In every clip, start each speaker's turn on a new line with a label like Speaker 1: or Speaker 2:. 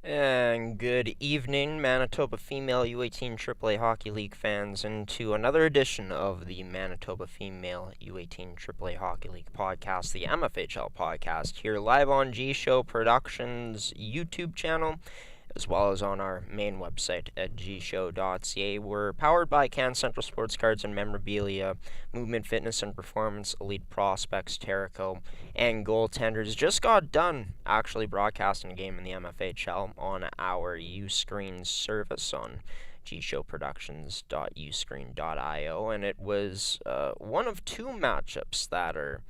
Speaker 1: And good evening, Manitoba Female U18 AAA Hockey League fans, and to another edition of the Manitoba Female U18 AAA Hockey League podcast, the MFHL podcast, here live on G-Show Productions YouTube channel, as well as on our main website at gshow.ca. We're powered by Can Central Sports Cards and Memorabilia, Movement Fitness and Performance, Elite Prospects, Terrico, and Goaltenders. Just got done actually broadcasting a game in the MFHL on our Uscreen service on gshowproductions.uscreen.io, and it was one of two matchups that are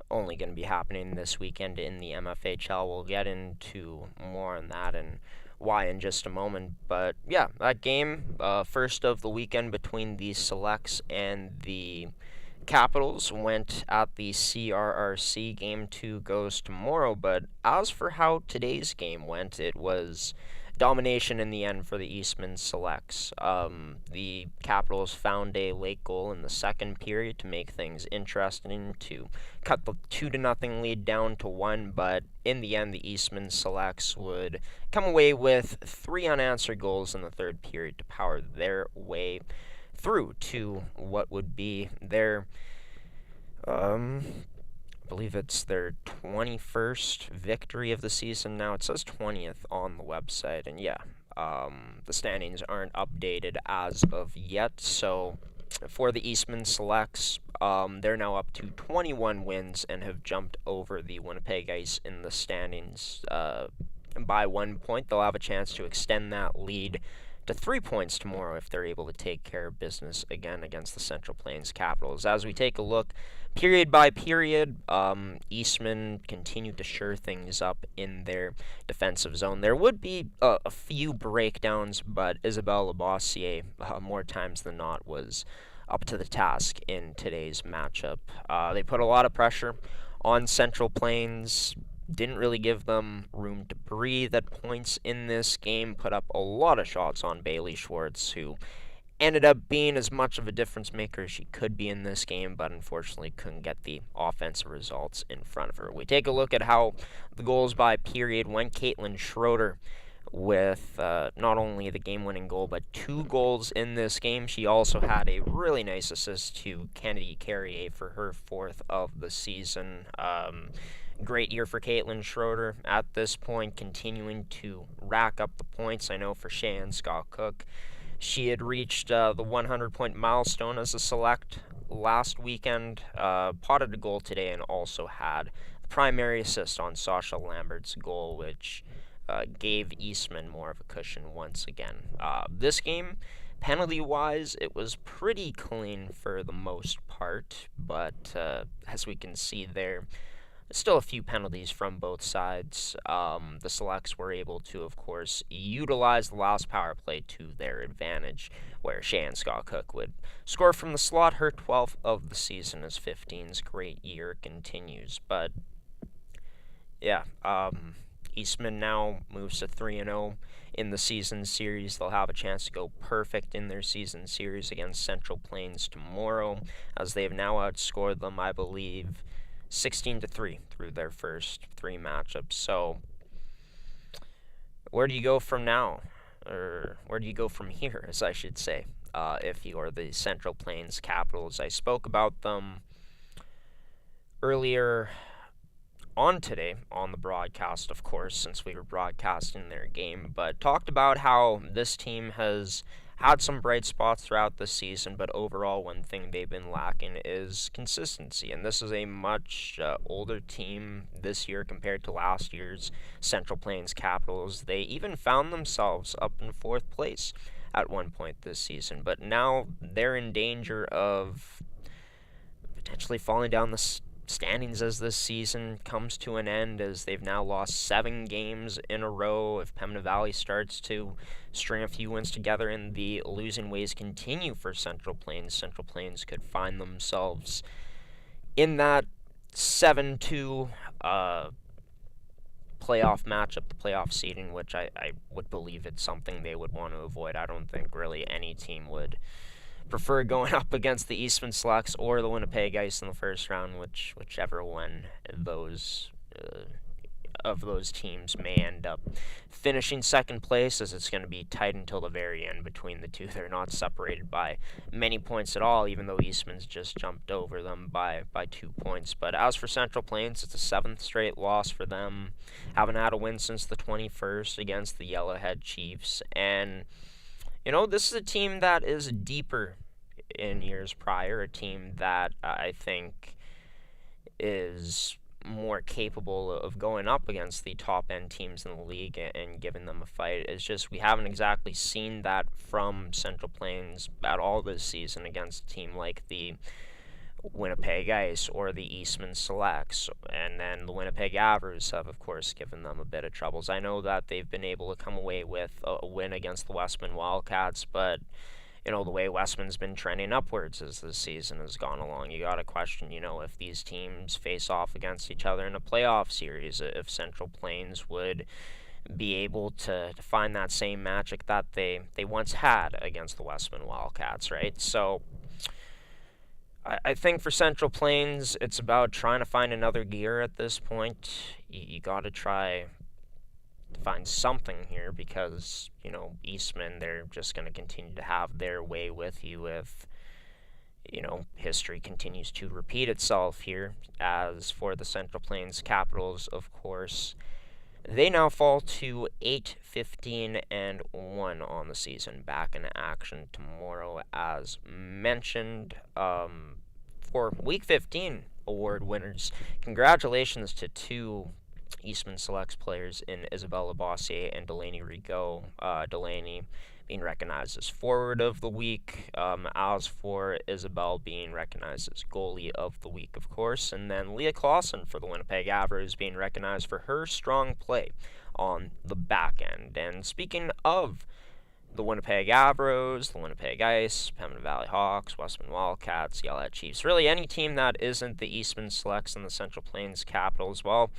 Speaker 1: only going to be happening this weekend in the MFHL. We'll get into more on that and why in just a moment. But yeah, that game, first of the weekend between the Selects and the Capitals, went at the CRRC. Game 2 goes tomorrow. But as for how today's game went, it was domination in the end for the Eastman Selects. The Capitals found a late goal in the second period to make things interesting, to cut the 2-0 lead down to 1, but in the end, the Eastman Selects would come away with 3 unanswered goals in the third period to power their way through to what would be their I believe it's their 21st victory of the season now. It says 20th on the website, and yeah, the standings aren't updated as of yet. So for the Eastman Selects, they're now up to 21 wins and have jumped over the Winnipeg Ice in the standings by 1 point. They'll have a chance to extend that lead to 3 points tomorrow if they're able to take care of business again against the Central Plains Capitals. As we take a look period by period, Eastman continued to shore things up in their defensive zone. There would be a few breakdowns, but Isabelle Labossiere, more times than not, was up to the task in today's matchup. They put a lot of pressure on Central Plains, didn't really give them room to breathe at points in this game, put up a lot of shots on Bailey Schwartz, who ended up being as much of a difference maker as she could be in this game, but unfortunately couldn't get the offensive results in front of her. We take a look at how the goals by period went. Caitlin Schroeder with not only the game-winning goal, but 2 goals in this game. She also had a really nice assist to Kennedy Carrier for her 4th of the season. Great year for Caitlin Schroeder at this point, continuing to rack up the points. I know for Cheyenne Scott Cook, she had reached the 100-point milestone as a select last weekend, potted a goal today, and also had the primary assist on Sasha Lambert's goal, which gave Eastman more of a cushion once again. This game, penalty-wise, it was pretty clean for the most part, but as we can see there, still a few penalties from both sides. The Selects were able to, of course, utilize the last power play to their advantage, where Cheyenne Scott Cook would score from the slot, her 12th of the season, as 15's great year continues. But yeah, Eastman now moves to 3-0 in the season series. They'll have a chance to go perfect in their season series against Central Plains tomorrow, as they've now outscored them, I believe, 16-3 through their first 3 matchups. So where do you go from now? Or where do you go from here, as I should say, if you are the Central Plains Capitals? I spoke about them earlier on today on the broadcast, of course, since we were broadcasting their game, but talked about how this team has had some bright spots throughout the season, but overall one thing they've been lacking is consistency. And this is a much older team this year compared to last year's Central Plains Capitals. They even found themselves up in 4th place at one point this season, but now they're in danger of potentially falling down the standings as this season comes to an end, as they've now lost 7 games in a row. If Pembina Valley starts to string a few wins together and the losing ways continue for Central Plains could find themselves in that 7-2 playoff matchup, the playoff seeding, which I would believe it's something they would want to avoid. I don't think really any team would prefer going up against the Eastman Selects or the Winnipeg Ice in the first round, whichever one those of those teams may end up finishing second place, as it's going to be tight until the very end between the two. They're not separated by many points at all, even though Eastman's just jumped over them by 2 points. But as for Central Plains, it's a 7th straight loss for them. Haven't had a win since the 21st against the Yellowhead Chiefs. And, this is a team that is deeper in years prior, a team that I think is more capable of going up against the top end teams in the league and giving them a fight. It's just we haven't exactly seen that from Central Plains at all this season against a team like the Winnipeg Ice or the Eastman Selects, and then the Winnipeg Avers have, of course, given them a bit of troubles. I know that they've been able to come away with a win against the Westman Wildcats, but the way Westman's been trending upwards as the season has gone along, you got to question, if these teams face off against each other in a playoff series, if Central Plains would be able to find that same magic that they once had against the Westman Wildcats, right? So I think for Central Plains, it's about trying to find another gear at this point. You got to try to find something here because, Eastman, they're just going to continue to have their way with you if, history continues to repeat itself here. As for the Central Plains Capitals, of course, they now fall to 8-15-1 on the season, back in action tomorrow, as mentioned. For Week 15 award winners, congratulations to two Eastman Selects players in Isabelle Labossiere and Delaney Rigaud. Delaney being recognized as Forward of the Week, as for Isabelle being recognized as Goalie of the Week, of course, and then Leah Clausen for the Winnipeg Avers being recognized for her strong play on the back end. And speaking of the Winnipeg Avros, the Winnipeg Ice, Pembina Valley Hawks, Westman Wildcats, Yellowhead Chiefs, really any team that isn't the Eastman Selects and the Central Plains Capitals, well,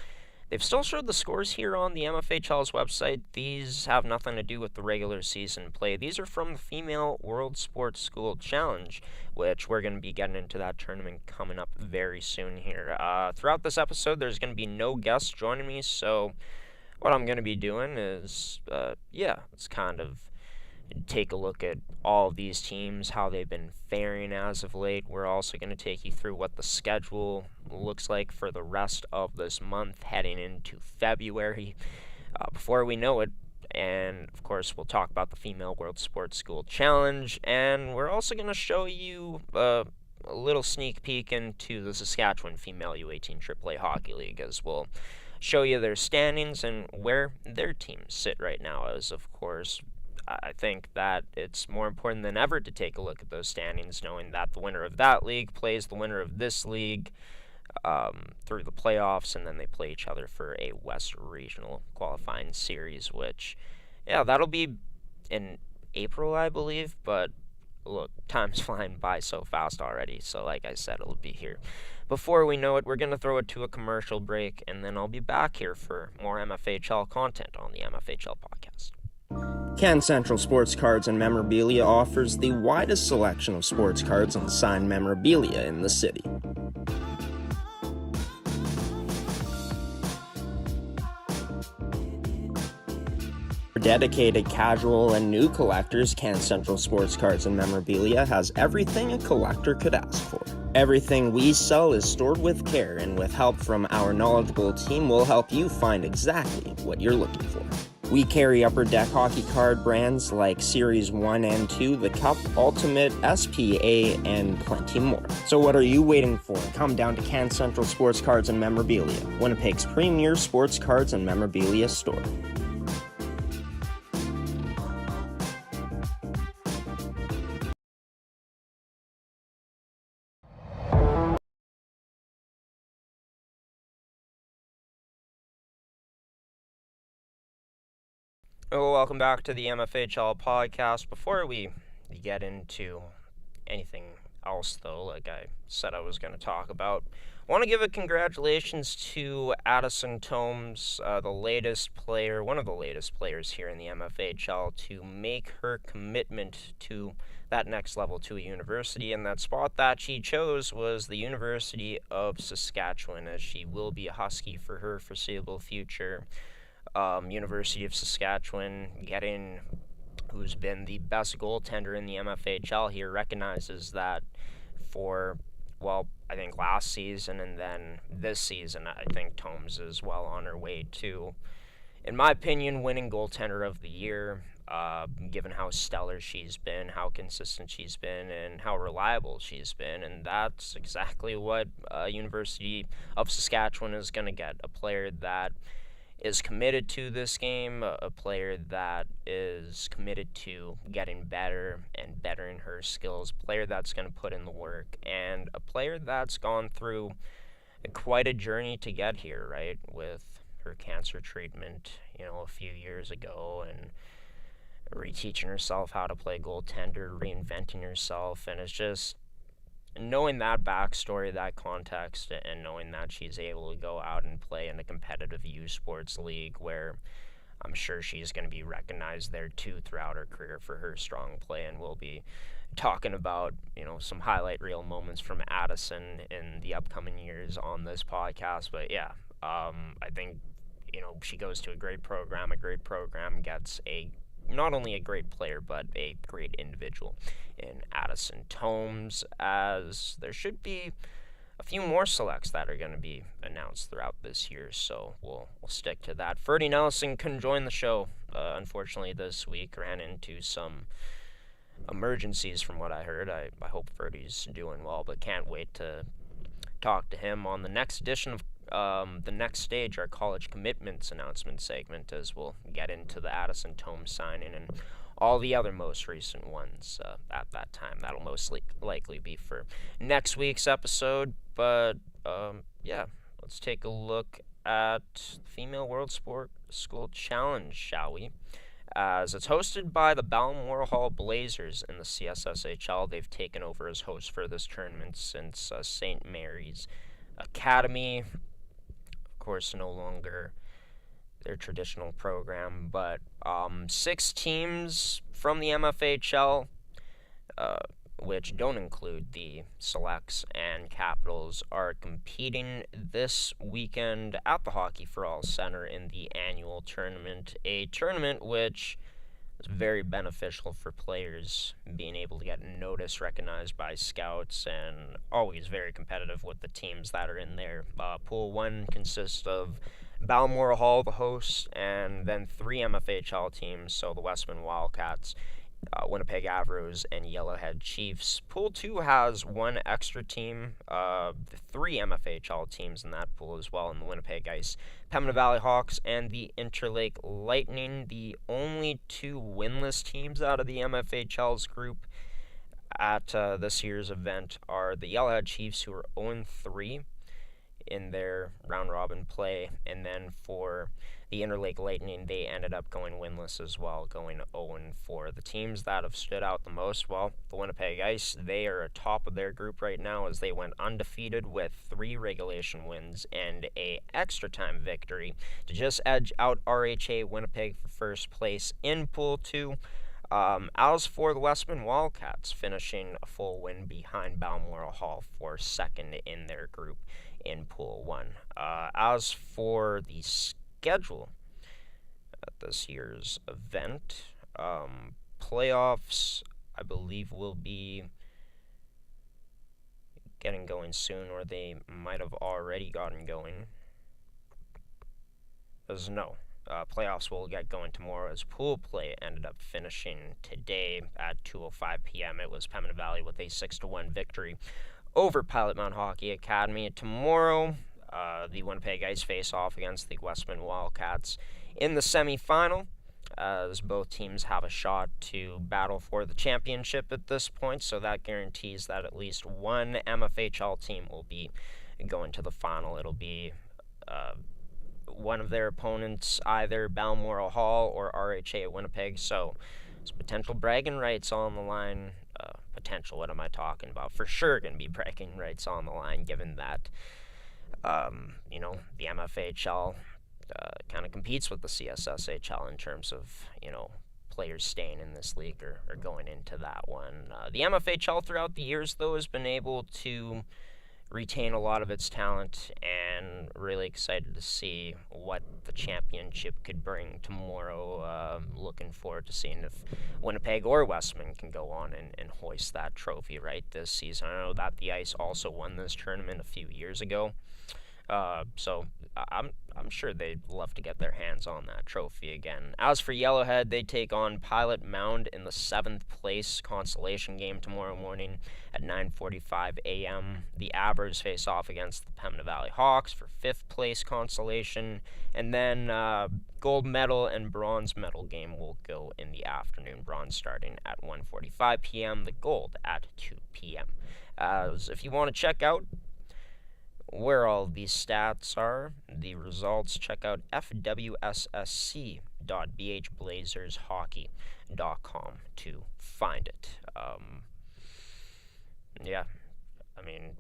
Speaker 1: they've still showed the scores here on the MFHL's website. These have nothing to do with the regular season play. These are from the Female World Sports School Challenge, which we're going to be getting into that tournament coming up very soon here. Throughout this episode, there's going to be no guests joining me, so what I'm going to be doing is, it's kind of take a look at all of these teams, how they've been faring as of late. We're also going to take you through what the schedule looks like for the rest of this month heading into February. Before we know it, and of course we'll talk about the Female World Sports School Challenge, and we're also going to show you a little sneak peek into the Saskatchewan Female U18 AAA Hockey League, as we'll show you their standings and where their teams sit right now, as of course I think that it's more important than ever to take a look at those standings, knowing that the winner of that league plays the winner of this league through the playoffs, and then they play each other for a West Regional qualifying series, which, that'll be in April, I believe, but look, time's flying by so fast already, so like I said, it'll be here. Before we know it, we're going to throw it to a commercial break, and then I'll be back here for more MFHL content on the MFHL podcast.
Speaker 2: Can Central Sports Cards and Memorabilia offers the widest selection of sports cards and signed memorabilia in the city. For dedicated casual and new collectors, Can Central Sports Cards and Memorabilia has everything a collector could ask for. Everything we sell is stored with care, and with help from our knowledgeable team, we'll help you find exactly what you're looking for. We carry Upper Deck hockey card brands like Series 1 and 2, the Cup, Ultimate, SPA, and plenty more. So what are you waiting for? Come down to Can Central Sports Cards and Memorabilia, Winnipeg's premier sports cards and memorabilia store.
Speaker 1: Oh, welcome back to the MFHL podcast. Before we get into anything else, though, like I said I was going to talk about, want to give a congratulations to Addison Tomes, the latest player, one of the latest players here in the MFHL, to make her commitment to that next level to a university, and that spot that she chose was the University of Saskatchewan, as she will be a Husky for her foreseeable future. University of Saskatchewan getting who's been the best goaltender in the MFHL here recognizes that for, well, I think last season and then this season, I think Tomes is well on her way to, in my opinion, winning goaltender of the year. Given how stellar she's been, how consistent she's been, and how reliable she's been, and that's exactly what University of Saskatchewan is going to get. A player that is committed to this game, a player that is committed to getting better and bettering her skills, a player that's going to put in the work, and a player that's gone through quite a journey to get here, right? With her cancer treatment, a few years ago, and reteaching herself how to play goaltender, reinventing herself, and it's just knowing that backstory, that context, and knowing that she's able to go out and play in a competitive U Sports league where I'm sure she's going to be recognized there too throughout her career for her strong play, and we'll be talking about some highlight reel moments from Addison in the upcoming years on this podcast. But yeah, I think she goes to a great program. A great program gets a not only a great player, but a great individual in Addison Tomes, as there should be a few more selects that are going to be announced throughout this year, so we'll stick to that. Ferdy Nelson couldn't join the show, unfortunately, this week. Ran into some emergencies from what I heard. I hope Ferdy's doing well, but can't wait to talk to him on the next edition of the next stage, our college commitments announcement segment, as we'll get into the Addison Tomes signing and all the other most recent ones at that time. That'll most likely be for next week's episode. But yeah, let's take a look at Female World Sport School Challenge, shall we? As it's hosted by the Balmoral Hall Blazers in the CSSHL. They've taken over as host for this tournament since St. Mary's Academy. Of course, no longer their traditional program, but 6 teams from the MFHL, which don't include the Selects and Capitals, are competing this weekend at the Hockey for All Center in the annual tournament, a tournament which is very beneficial for players being able to get noticed, recognized by scouts, and always very competitive with the teams that are in there. Pool 1 consists of Balmoral Hall, the host, and then 3 MFHL teams, so the Westman Wildcats, Winnipeg Avros, and Yellowhead Chiefs. Pool 2 has 1 extra team, 3 MFHL teams in that pool as well, in the Winnipeg Ice, Pembina Valley Hawks, and the Interlake Lightning. The only 2 winless teams out of the MFHL's group at this year's event are the Yellowhead Chiefs, who are 0-3 in their round-robin play, and then for the Interlake Lightning, they ended up going winless as well, going 0-4. The teams that have stood out the most, well, the Winnipeg Ice, they are atop of their group right now as they went undefeated with 3 regulation wins and a extra time victory to just edge out RHA Winnipeg for first place in Pool 2. As for the Westman Wildcats, finishing a full win behind Balmoral Hall for second in their group in Pool 1. As for the schedule at this year's event, playoffs, I believe, will be getting going soon, or they might have already gotten going. Playoffs will get going tomorrow, as pool play ended up finishing today at 2:05 p.m. It was Pembina Valley with a 6-1 victory over Pilot Mountain Hockey Academy. Tomorrow, the Winnipeg Ice face off against the Westman Wildcats in the semifinal, as both teams have a shot to battle for the championship at this point, so that guarantees that at least one MFHL team will be going to the final. It'll be one of their opponents, either Balmoral Hall or RHA Winnipeg, so there's potential bragging rights on the line. Potential, what am I talking about? For sure going to be bragging rights on the line, given that The MFHL kind of competes with the CSSHL in terms of, players staying in this league or going into that one. The MFHL throughout the years, though, has been able to retain a lot of its talent, and really excited to see what the championship could bring tomorrow. Looking forward to seeing if Winnipeg or Westman can go on and hoist that trophy right this season. I know that the Ice also won this tournament a few years ago, so I'm sure they'd love to get their hands on that trophy again. As for Yellowhead, they take on Pilot Mound in the 7th place consolation game tomorrow morning at 9:45 a.m. The Abers face off against the Pembina Valley Hawks for 5th place consolation, and then gold medal and bronze medal game will go in the afternoon. Bronze starting at 1:45 p.m. The gold at 2 p.m. If you want to check out where all these stats are, the results, check out fwssc.bhblazershockey.com to find it. Yeah, I mean,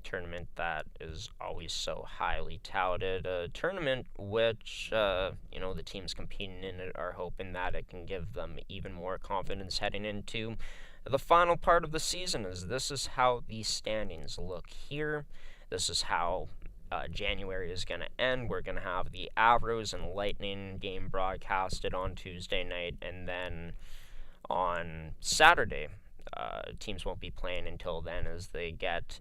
Speaker 1: tournament that is always so highly touted. A tournament which, the teams competing in it are hoping that it can give them even more confidence heading into the final part of the season, as this is how the standings look here. This is how January is going to end. We're going to have the Avros and Lightning game broadcasted on Tuesday night, and then on Saturday, teams won't be playing until then, as they get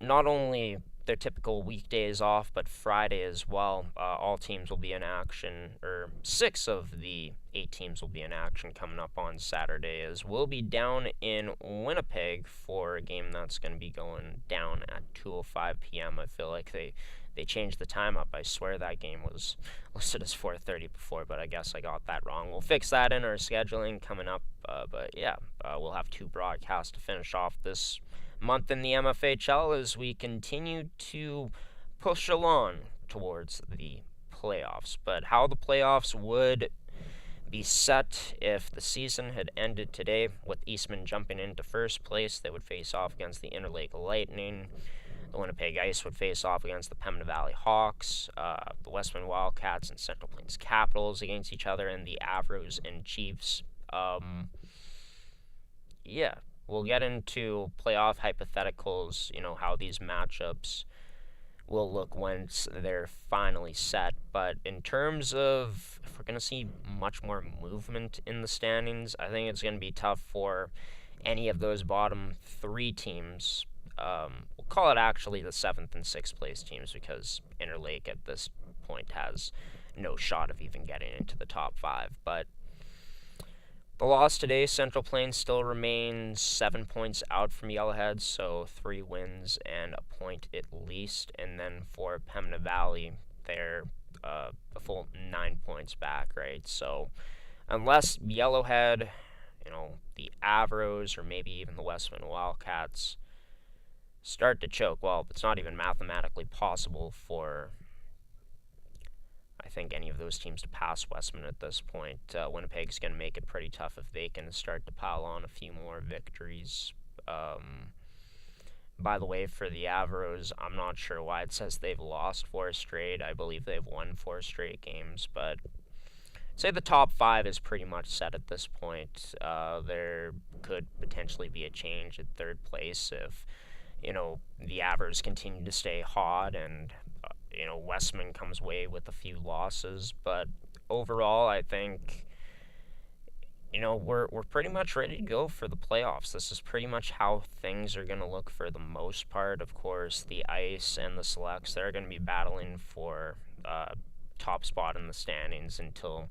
Speaker 1: not only their typical weekdays off, but Friday as well. All teams will be in action, or 6 of the 8 teams will be in action coming up on Saturday, as we'll be down in Winnipeg for a game that's going to be going down at 2:05 p.m. I feel like they changed the time up. I swear that game was listed as 4:30 before, but I guess I got that wrong. We'll fix that in our scheduling coming up, but yeah, we'll have 2 broadcasts to finish off this month in the MFHL as we continue to push along towards the playoffs. But how the playoffs would be set if the season had ended today, with Eastman jumping into first place, they would face off against the Interlake Lightning. The Winnipeg Ice would face off against the Pembina Valley Hawks, the Westman Wildcats and Central Plains Capitals against each other, and the Avros and Chiefs. Yeah, we'll get into playoff hypotheticals, how these matchups will look once they're finally set. But in terms of if we're going to see much more movement in the standings, I think it's going to be tough for any of those bottom 3 teams. We'll call it actually the 7th and 6th place teams, because Interlake at this point has no shot of even getting into the top 5. But the loss today, Central Plains still remains 7 points out from Yellowhead, so 3 wins and a point at least. And then for Pembina Valley, they're a full 9 points back, right? So unless Yellowhead, the Avros, or maybe even the Westman Wildcats start to choke, well, it's not even mathematically possible for, I think, any of those teams to pass Westman at this point. Winnipeg's going to make it pretty tough if they can start to pile on a few more victories. By the way, for the Avros, I'm not sure why it says they've lost 4 straight. I believe they've won 4 straight games, but say the top 5 is pretty much set at this point. There could potentially be a change at 3rd place if, the Avros continue to stay hot and Westman comes away with a few losses. But overall, I think, we're pretty much ready to go for the playoffs. This is pretty much how things are going to look for the most part. Of course, the Ice and the Selects, they're going to be battling for top spot in the standings until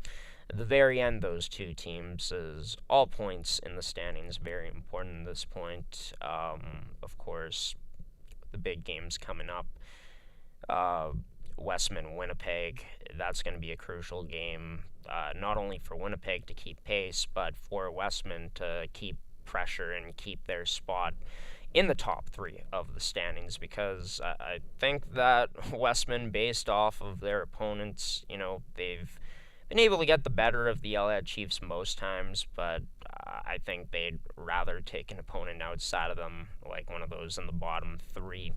Speaker 1: the very end. Those 2 teams, is all points in the standings very important at this point. Of course, the big games coming up, Westman, Winnipeg, that's going to be a crucial game, not only for Winnipeg to keep pace, but for Westman to keep pressure and keep their spot in the top 3 of the standings, because I think that Westman, based off of their opponents, they've been able to get the better of the Yellowhead Chiefs most times, but I think they'd rather take an opponent outside of them, like one of those in the bottom three,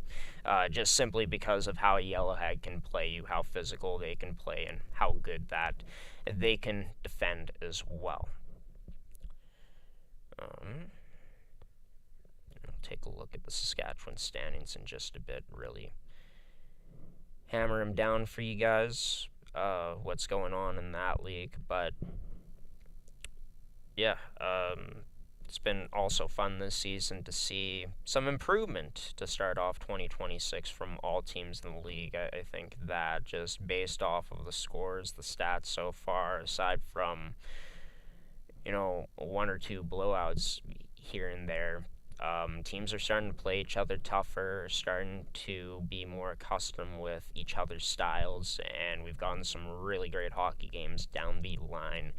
Speaker 1: just simply because of how a Yellowhead can play you, how physical they can play, and how good that they can defend as well. I'll take a look at the Saskatchewan standings in just a bit, really hammer them down for you guys, what's going on in that league. But yeah, it's been also fun this season to see some improvement to start off 2026 from all teams in the league. I think that just based off of the scores, the stats so far, aside from, one or two blowouts here and there, teams are starting to play each other tougher, starting to be more accustomed with each other's styles, and we've gotten some really great hockey games down the line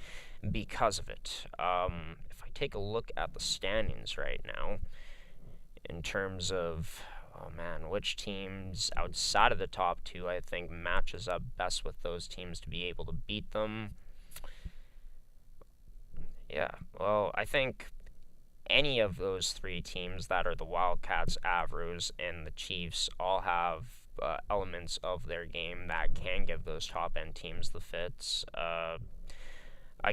Speaker 1: because of it. If I take a look at the standings right now, in terms of, oh man, which teams outside of the top two I think matches up best with those teams to be able to beat them. Yeah, well, I think any of those three teams that are the Wildcats, Avros, and the Chiefs all have elements of their game that can give those top end teams the fits. I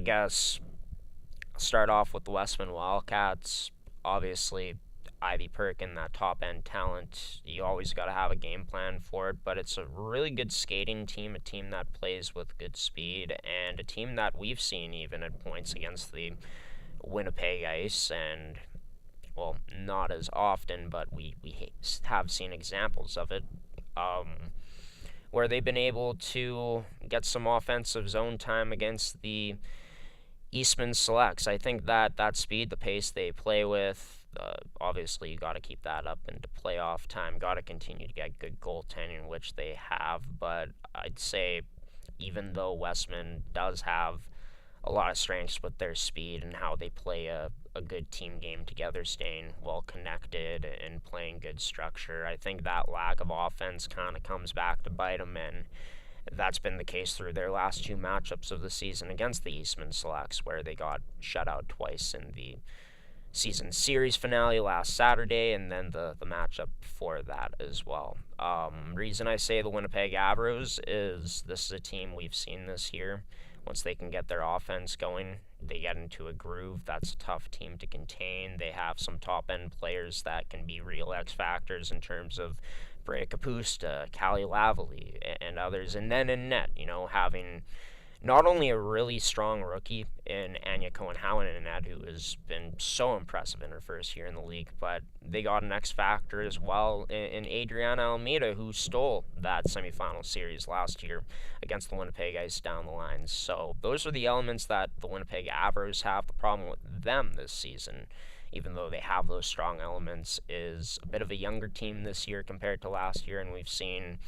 Speaker 1: guess I'll start off with the Westman Wildcats. Obviously, Ivy Perkin, that top end talent, you always got to have a game plan for it, but it's a really good skating team, a team that plays with good speed, and a team that we've seen even at points against the Winnipeg Ice, and well, not as often, but we have seen examples of it, where they've been able to get some offensive zone time against the Eastman Selects. I think that speed, the pace they play with, obviously you got to keep that up into playoff time. Got to continue to get good goaltending, which they have. But I'd say even though Westman does have a lot of strengths with their speed and how they play a good team game together, staying well connected and playing good structure, I think that lack of offense kind of comes back to bite them, and that's been the case through their last two matchups of the season against the Eastman Selects, where they got shut out twice in the season series finale last Saturday, and then the matchup before that as well. Reason I say the Winnipeg Avros is this is a team we've seen this year. Once they can get their offense going, they get into a groove. That's a tough team to contain. They have some top-end players that can be real X factors in terms of Brea Kapusta, Callie Lavalley, and others. And then in net, having not only a really strong rookie in Anya Cohen-Howen in net, who has been so impressive in her first year in the league, but they got an X factor as well in Adriana Almeida, who stole that semifinal series last year against the Winnipeg Ice down the line. So those are the elements that the Winnipeg Avros have. The problem with them this season, even though they have those strong elements, is a bit of a younger team this year compared to last year, and we've seen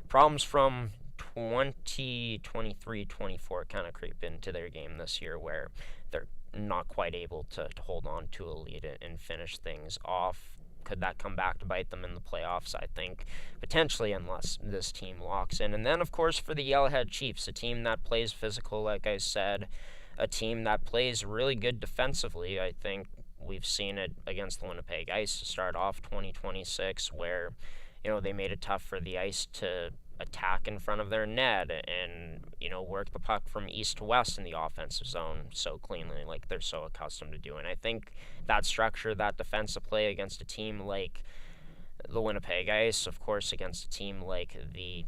Speaker 1: problems from 2023-24 kind of creep into their game this year, where they're not quite able to hold on to a lead and finish things off. Could that come back to bite them in the playoffs? I think potentially, unless this team locks in. And then, of course, for the Yellowhead Chiefs, a team that plays physical, like I said, a team that plays really good defensively. I think we've seen it against the Winnipeg Ice to start off 2026, where they made it tough for the Ice to attack in front of their net and work the puck from east to west in the offensive zone so cleanly, like they're so accustomed to doing. I think that structure, that defensive play against a team like the Winnipeg Ice, of course against a team like the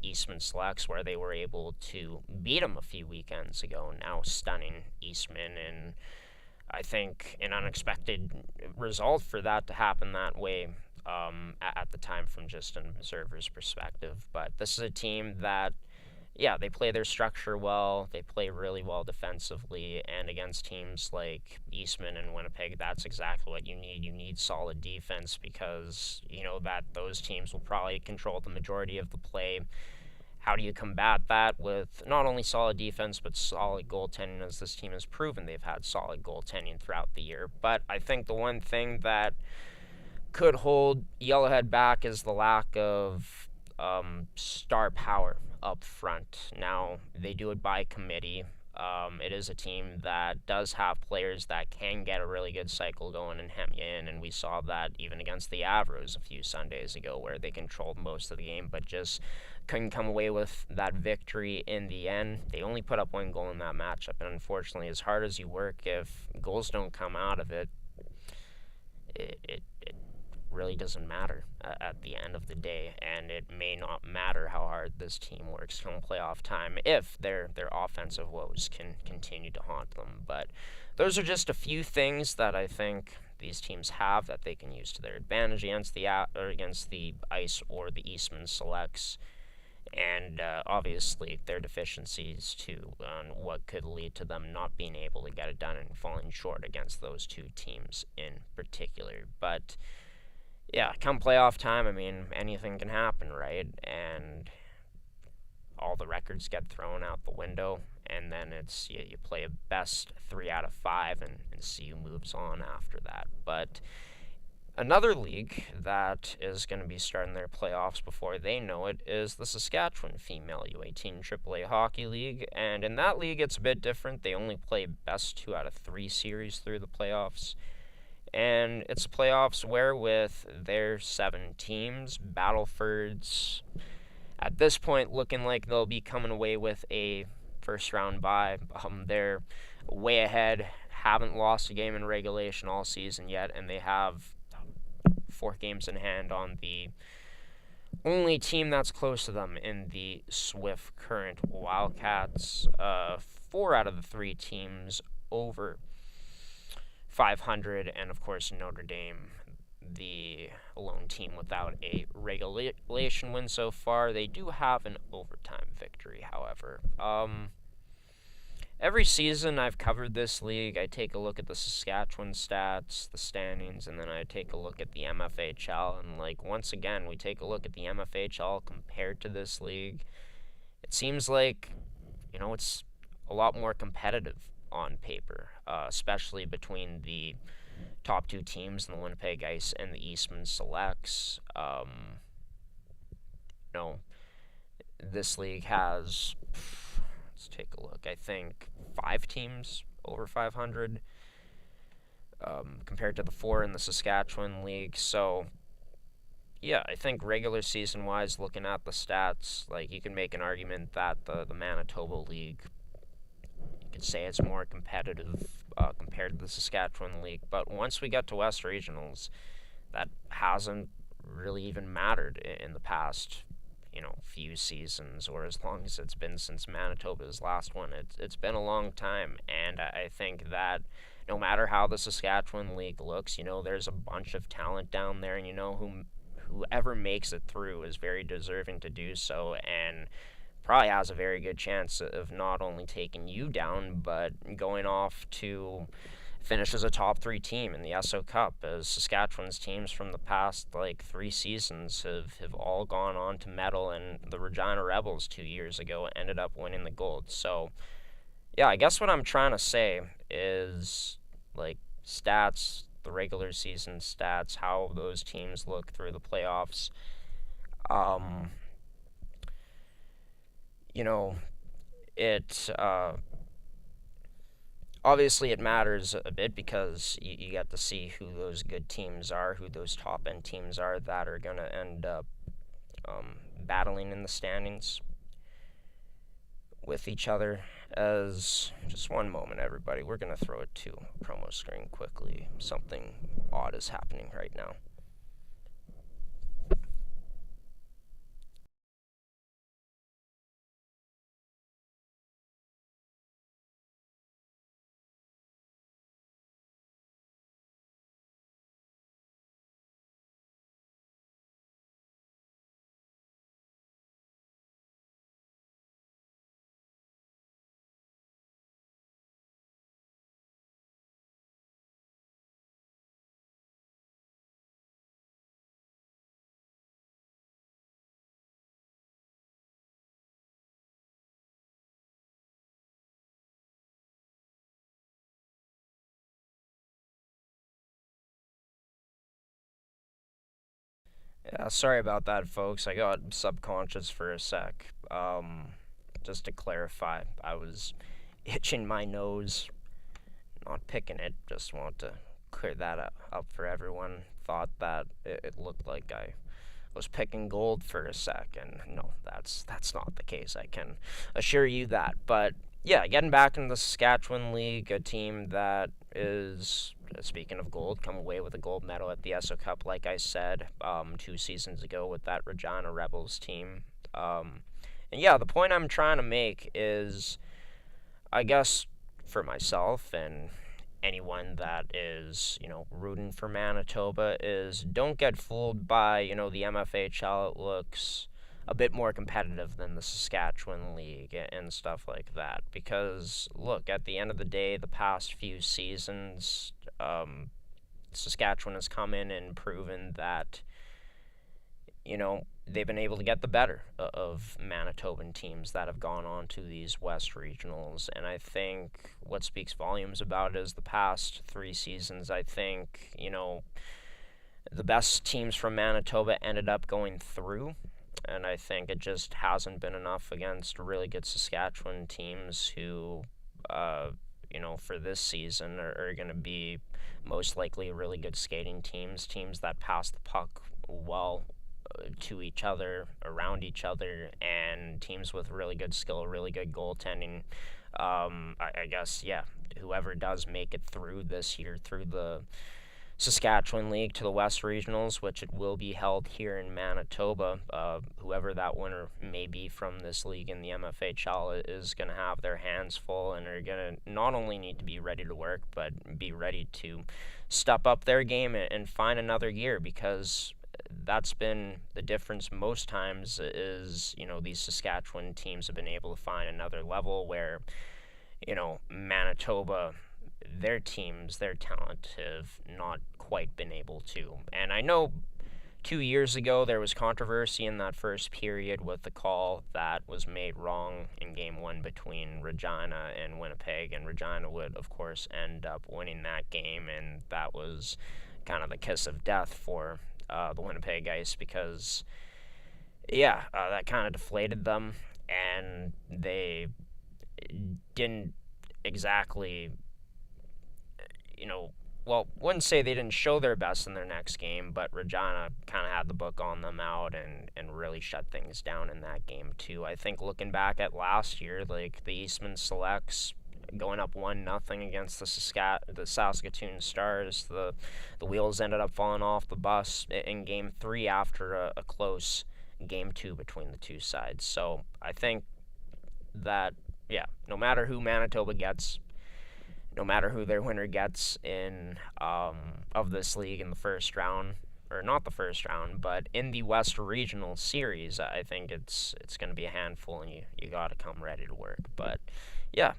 Speaker 1: Eastman Selects, where they were able to beat them a few weekends ago, now stunning Eastman, and I think an unexpected result for that to happen that way at the time from just an observer's perspective. But this is a team that, they play their structure well, they play really well defensively, and against teams like Eastman and Winnipeg, that's exactly what you need. You need solid defense because that those teams will probably control the majority of the play. How do you combat that with not only solid defense but solid goaltending, as this team has proven they've had solid goaltending throughout the year? But I think the one thing that could hold Yellowhead back is the lack of star power up front. Now, they do it by committee. It is a team that does have players that can get a really good cycle going and hem you in, and we saw that even against the Avros a few Sundays ago, where they controlled most of the game, but just couldn't come away with that victory in the end. They only put up one goal in that matchup, and unfortunately, as hard as you work, if goals don't come out of it, it really doesn't matter at the end of the day, and it may not matter how hard this team works come playoff time if their offensive woes can continue to haunt them. But those are just a few things that I think these teams have that they can use to their advantage against the Ice or the Eastman Selects, and obviously their deficiencies too, on what could lead to them not being able to get it done and falling short against those two teams in particular. But yeah, come playoff time, I mean, anything can happen, right? And all the records get thrown out the window, and then it's you play a best 3 out of 5 and see who moves on after that. But another league that is going to be starting their playoffs before they know it is the Saskatchewan Female U18 AAA Hockey League, and in that league it's a bit different. They only play best 2 out of 3 series through the playoffs. And it's playoffs where, with their 7 teams, Battleford's at this point looking like they'll be coming away with a first round bye. They're way ahead, haven't lost a game in regulation all season yet, and they have 4 games in hand on the only team that's close to them in the Swift Current Wildcats. 4 out of the 3 teams over 500, and of course Notre Dame, the lone team without a regulation win so far. They do have an overtime victory, however. Every season I've covered this league, I take a look at the Saskatchewan stats, the standings, and then I take a look at the MFHL, and once again, we take a look at the MFHL compared to this league. It seems like, it's a lot more competitive on paper, especially between the top 2 teams in the Winnipeg Ice and the Eastman Selects. This league has, let's take a look, I think 5 teams over 500 compared to the 4 in the Saskatchewan League. So, yeah, I think regular season-wise, looking at the stats, you can make an argument that the Manitoba League, could say it's more competitive compared to the Saskatchewan League. But once we get to West Regionals, that hasn't really even mattered in the past, few seasons, or as long as it's been since Manitoba's last one. It's been a long time, and I think that no matter how the Saskatchewan League looks, there's a bunch of talent down there, and whoever makes it through is very deserving to do so, and probably has a very good chance of not only taking you down, but going off to finish as a top 3 team in the Esso Cup, as Saskatchewan's teams from the past 3 seasons have all gone on to medal, and the Regina Rebels 2 years ago ended up winning the gold. So yeah, I guess what I'm trying to say is, stats, the regular season stats, how those teams look through the playoffs. It obviously it matters a bit because you get to see who those good teams are, who those top end teams are that are going to end up battling in the standings with each other. As just one moment, everybody, we're going to throw it to a promo screen quickly. Something odd is happening right now. Yeah, sorry about that, folks. I got subconscious for a sec. Just to clarify, I was itching my nose, not picking it. Just want to clear that up for everyone. Thought that it looked like I was picking gold for a sec, and no, that's not the case. I can assure you that. But yeah, getting back into the Saskatchewan League, a team that is, speaking of gold, come away with a gold medal at the ESO Cup, like I said, 2 seasons ago with that Regina Rebels team. And yeah, the point I'm trying to make is, I guess, for myself and anyone that is, rooting for Manitoba, is don't get fooled by, the MFHL. It looks a bit more competitive than the Saskatchewan League and stuff like that. Because, look, at the end of the day, the past few seasons, Saskatchewan has come in and proven that, they've been able to get the better of Manitoban teams that have gone on to these West Regionals. And I think what speaks volumes about it is the past 3 seasons. I think, the best teams from Manitoba ended up going through. And I think it just hasn't been enough against really good Saskatchewan teams who, for this season are going to be most likely really good skating teams that pass the puck well to each other, around each other, and teams with really good skill, really good goaltending. I guess, yeah, whoever does make it through this year, through the Saskatchewan League to the West Regionals, which it will be held here in Manitoba, whoever that winner may be from this league in the MFHL is going to have their hands full and are going to not only need to be ready to work, but be ready to step up their game and find another gear, because that's been the difference most times is, these Saskatchewan teams have been able to find another level where, Manitoba, their teams, their talent have not quite been able to. And I know 2 years ago there was controversy in that first period with the call that was made wrong in game one between Regina and Winnipeg, and Regina would, of course, end up winning that game, and that was kind of the kiss of death for the Winnipeg Ice, because, yeah, that kind of deflated them, and they didn't exactly, wouldn't say they didn't show their best in their next game, but Regina kind of had the book on them out and really shut things down in that game, too. I think looking back at last year, like the Eastman Selects going up 1-0 against the Saskatoon Stars, the wheels ended up falling off the bus in Game 3 after a close Game 2 between the two sides. So I think that, yeah, no matter who Manitoba gets, no matter who their winner gets in of this league in the first round, or not the first round, but in the West Regional Series, I think it's going to be a handful, and you got to come ready to work. But yeah,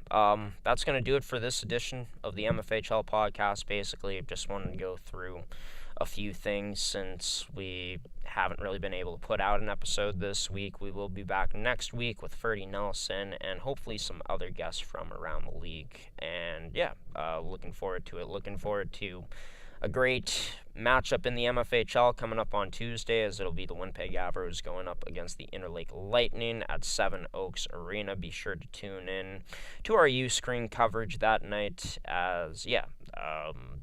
Speaker 1: that's going to do it for this edition of the MFHL podcast. Basically, just wanted to go through a few things since we haven't really been able to put out an episode this week. We will be back next week with Ferdy Nelson and hopefully some other guests from around the league. And yeah, looking forward to it. Looking forward to a great matchup in the MFHL coming up on Tuesday, as it'll be the Winnipeg Avros going up against the Interlake Lightning at Seven Oaks Arena. Be sure to tune in to our U-Screen coverage that night, as, yeah,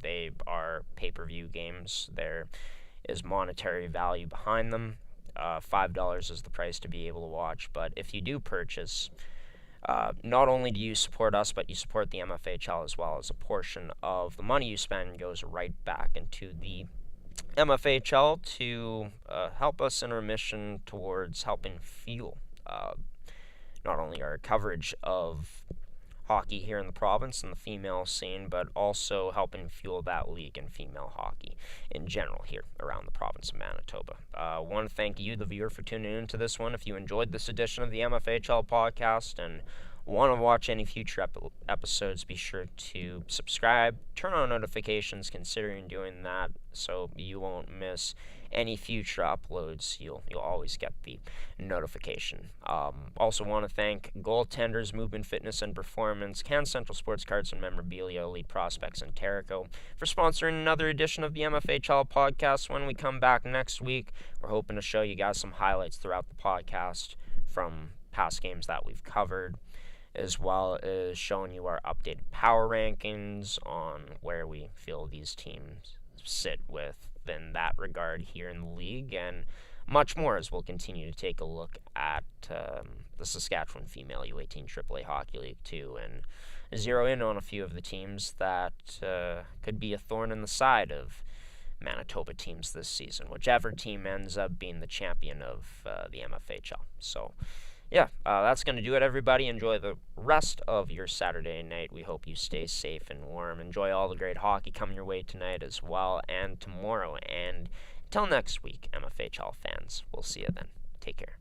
Speaker 1: they are pay-per-view games. There is monetary value behind them. $5 is the price to be able to watch, but if you do purchase, not only do you support us, but you support the MFHL as well, as a portion of the money you spend goes right back into the MFHL to help us in our mission towards helping fuel not only our coverage of hockey here in the province and the female scene, but also helping fuel that league in female hockey in general here around the province of Manitoba. I want to thank you, the viewer, for tuning into this one. If you enjoyed this edition of the MFHL podcast and want to watch any future episodes, be sure to subscribe, turn on notifications, considering doing that so you won't miss any future uploads. You'll always get the notification. Also want to thank Goaltenders, Movement, Fitness, and Performance, Can Central Sports Cards and Memorabilia, Elite Prospects, and Terrico for sponsoring another edition of the MFHL podcast. When we come back next week, we're hoping to show you guys some highlights throughout the podcast from past games that we've covered, as well as showing you our updated power rankings on where we feel these teams sit within that regard here in the league, and much more, as we'll continue to take a look at the Saskatchewan Female U18 AAA Hockey League 2 and zero in on a few of the teams that could be a thorn in the side of Manitoba teams this season, whichever team ends up being the champion of the MFHL. So, yeah, that's going to do it, everybody. Enjoy the rest of your Saturday night. We hope you stay safe and warm. Enjoy all the great hockey coming your way tonight as well and tomorrow. And until next week, MFHL fans, we'll see you then. Take care.